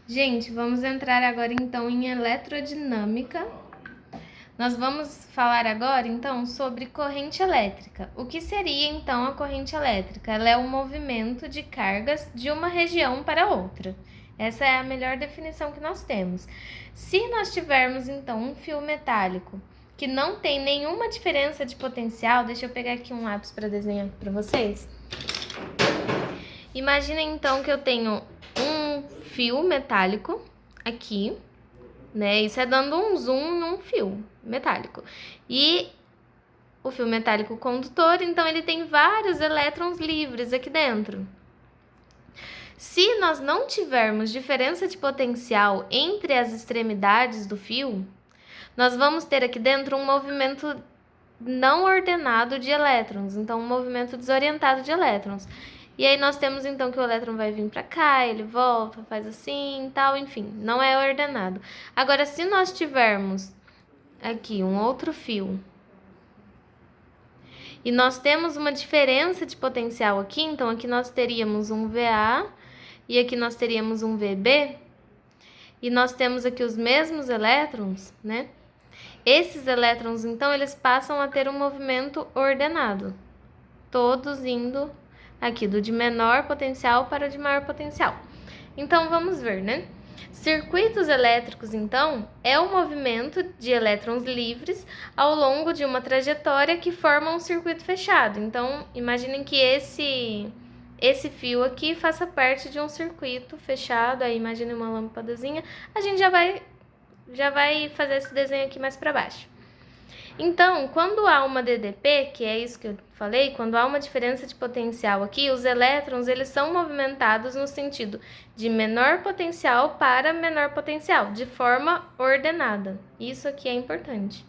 Gente, vamos entrar agora então em eletrodinâmica. Nós vamos falar agora então sobre corrente elétrica. O que seria então a corrente elétrica? Ela é um movimento de cargas de uma região para outra. Essa é a melhor definição que nós temos. Se nós tivermos então um fio metálico que não tem nenhuma diferença de potencial, deixa eu pegar aqui um lápis para desenhar para vocês. Imaginem então que eu tenho um fio metálico aqui, né? Isso é dando um zoom num fio metálico. E o fio metálico condutor, então ele tem vários elétrons livres aqui dentro. Se nós não tivermos diferença de potencial entre as extremidades do fio, nós vamos ter aqui dentro um movimento não ordenado de elétrons, então um movimento desorientado de elétrons. E aí nós temos então que o elétron vai vir para cá, ele volta, faz assim, tal, enfim, não é ordenado. Agora, se nós tivermos aqui um outro fio e nós temos uma diferença de potencial aqui, então aqui nós teríamos um VA e aqui nós teríamos um VB, e nós temos aqui os mesmos elétrons, né? Esses elétrons, então, eles passam a ter um movimento ordenado, todos indo aqui do de menor potencial para o de maior potencial. Então, vamos ver, né? Circuitos elétricos, então, é o movimento de elétrons livres ao longo de uma trajetória que forma um circuito fechado. Então, imaginem que esse fio aqui faça parte de um circuito fechado. Aí, imagine uma lâmpadazinha. A gente já vai fazer esse desenho aqui mais para baixo. Então, quando há uma DDP, que é isso que eu falei, quando há uma diferença de potencial aqui, os elétrons eles são movimentados no sentido de menor potencial para menor potencial, de forma ordenada. Isso aqui é importante.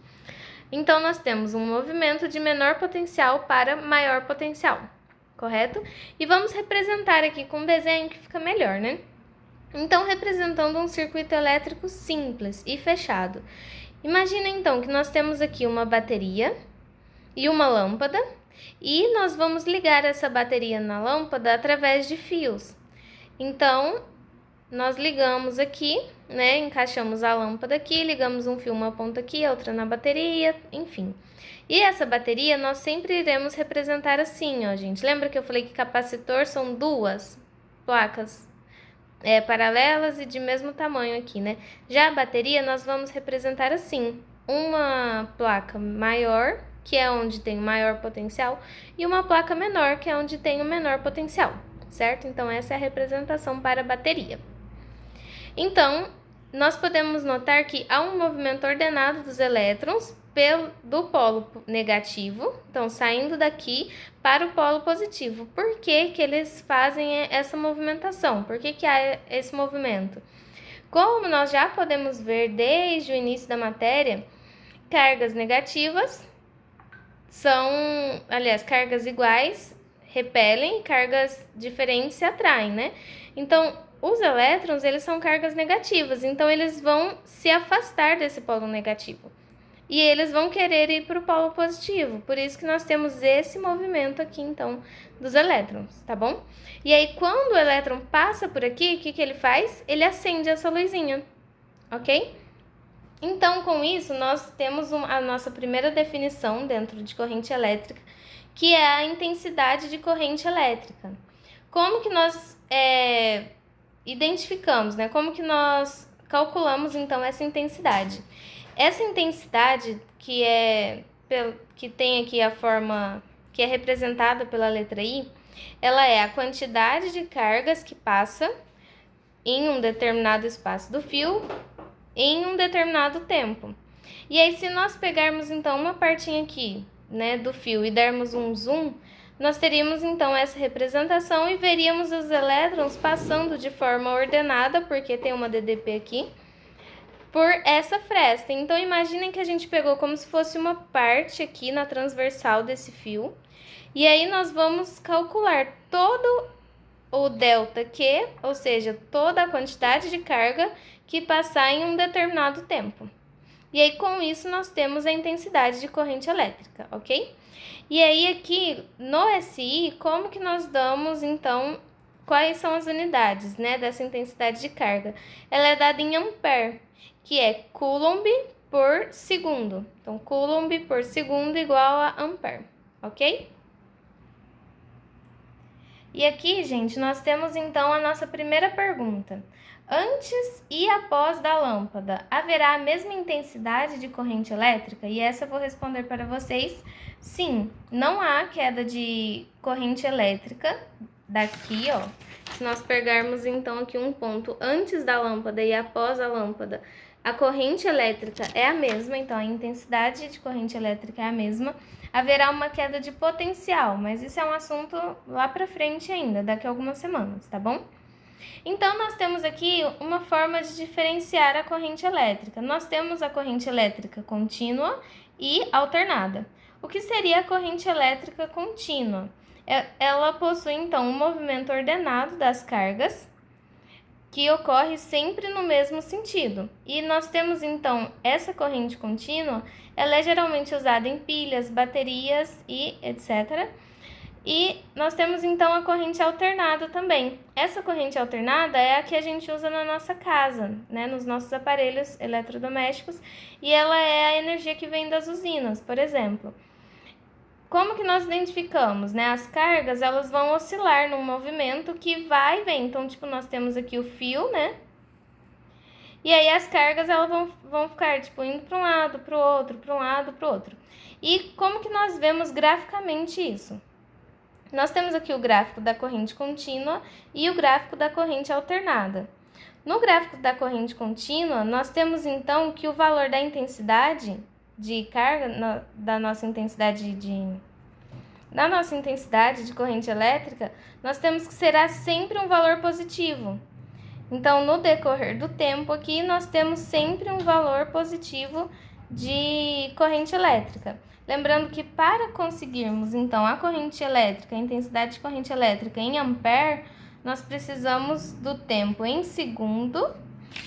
Então, nós temos um movimento de menor potencial para maior potencial, correto? E vamos representar aqui com um desenho que fica melhor, né? Então, representando um circuito elétrico simples e fechado. Imagina então que nós temos aqui uma bateria e uma lâmpada, e nós vamos ligar essa bateria na lâmpada através de fios. Então, nós ligamos aqui, né? Encaixamos a lâmpada aqui, ligamos um fio, uma ponta aqui, outra na bateria, enfim. E essa bateria nós sempre iremos representar assim, ó, gente. Lembra que eu falei que capacitor são duas placas paralelas e de mesmo tamanho aqui, né? Já a bateria nós vamos representar assim, uma placa maior, que é onde tem o maior potencial, e uma placa menor, que é onde tem o menor potencial, certo? Então, essa é a representação para a bateria. Então, nós podemos notar que há um movimento ordenado dos elétrons do polo negativo, então saindo daqui para o polo positivo. Por que que eles fazem essa movimentação? Por que que há esse movimento? Como nós já podemos ver desde o início da matéria, cargas negativas cargas iguais repelem, cargas diferentes se atraem, né? Então, os elétrons, eles são cargas negativas, então eles vão se afastar desse polo negativo. E eles vão querer ir para o polo positivo, por isso que nós temos esse movimento aqui, então, dos elétrons, tá bom? E aí, quando o elétron passa por aqui, o que que ele faz? Ele acende essa luzinha, ok? Então, com isso, nós temos a nossa primeira definição dentro de corrente elétrica, que é a intensidade de corrente elétrica. Como que nós identificamos, né? Como que nós calculamos, então, essa intensidade? Essa intensidade, que tem aqui a forma que é representada pela letra I, ela é a quantidade de cargas que passa em um determinado espaço do fio em um determinado tempo. E aí, se nós pegarmos, então, uma partinha aqui, né, do fio e dermos um zoom, nós teríamos, então, essa representação e veríamos os elétrons passando de forma ordenada, porque tem uma DDP aqui, por essa fresta. Então, imaginem que a gente pegou como se fosse uma parte aqui na transversal desse fio, e aí nós vamos calcular todo o ΔQ, ou seja, toda a quantidade de carga que passar em um determinado tempo. E aí, com isso, nós temos a intensidade de corrente elétrica, ok? E aí, aqui no SI, como que nós damos, então, quais são as unidades, né, dessa intensidade de carga? Ela é dada em ampere, que é coulomb por segundo. Então, coulomb por segundo igual a ampere, ok? E aqui, gente, nós temos então a nossa primeira pergunta. Antes e após da lâmpada, haverá a mesma intensidade de corrente elétrica? E essa eu vou responder para vocês. Sim, não há queda de corrente elétrica daqui, ó. Se nós pegarmos então aqui um ponto antes da lâmpada e após a lâmpada, a corrente elétrica é a mesma, então a intensidade de corrente elétrica é a mesma. Haverá uma queda de potencial, mas isso é um assunto lá para frente ainda, daqui a algumas semanas, tá bom? Então, nós temos aqui uma forma de diferenciar a corrente elétrica. Nós temos a corrente elétrica contínua e alternada. O que seria a corrente elétrica contínua? Ela possui, então, um movimento ordenado das cargas, que ocorre sempre no mesmo sentido. E nós temos, então, essa corrente contínua, ela é geralmente usada em pilhas, baterias e etc., e nós temos então a corrente alternada também. Essa corrente alternada é a que a gente usa na nossa casa, né, nos nossos aparelhos eletrodomésticos, e ela é a energia que vem das usinas, por exemplo. Como que nós identificamos, né? As cargas, elas vão oscilar num movimento que vai e vem. Então, tipo, nós temos aqui o fio, né? E aí as cargas, elas vão ficar, tipo, indo para um lado, para o outro, para um lado, para o outro. E como que nós vemos graficamente isso? Nós temos aqui o gráfico da corrente contínua e o gráfico da corrente alternada. No gráfico da corrente contínua, nós temos então que o valor da intensidade de carga, da nossa intensidade de corrente elétrica, nós temos que será sempre um valor positivo. Então, no decorrer do tempo aqui, nós temos sempre um valor positivo de corrente elétrica. Lembrando que para conseguirmos, então, a corrente elétrica, a intensidade de corrente elétrica em ampere, nós precisamos do tempo em segundo.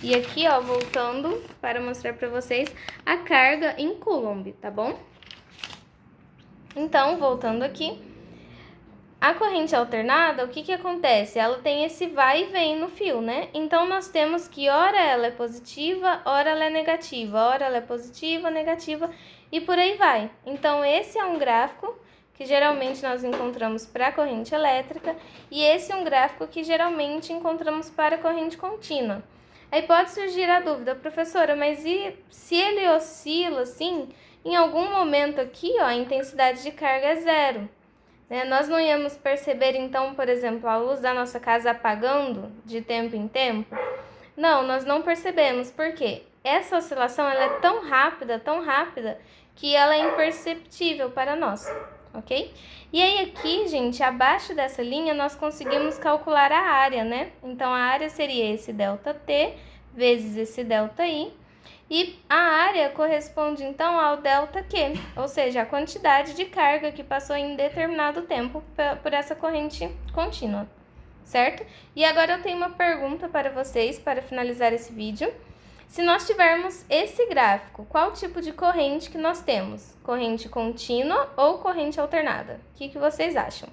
E aqui, ó, voltando para mostrar para vocês a carga em coulomb, tá bom? Então, voltando aqui, a corrente alternada, o que acontece? Ela tem esse vai e vem no fio, né? Então, nós temos que ora ela é positiva, ora ela é negativa, ora ela é positiva, negativa e por aí vai. Então, esse é um gráfico que geralmente nós encontramos para a corrente elétrica e esse é um gráfico que geralmente encontramos para a corrente contínua. Aí pode surgir a dúvida, professora, mas e se ele oscila assim, em algum momento aqui, ó, a intensidade de carga é zero? Nós não íamos perceber, então, por exemplo, a luz da nossa casa apagando de tempo em tempo? Não, nós não percebemos, porque essa oscilação ela é tão rápida, que ela é imperceptível para nós, ok? E aí aqui, gente, abaixo dessa linha, nós conseguimos calcular a área, né? Então, a área seria esse ΔT vezes esse ΔI, e a área corresponde, então, ao ΔQ, ou seja, a quantidade de carga que passou em determinado tempo por essa corrente contínua, certo? E agora eu tenho uma pergunta para vocês, para finalizar esse vídeo. Se nós tivermos esse gráfico, qual tipo de corrente que nós temos? Corrente contínua ou corrente alternada? O que vocês acham?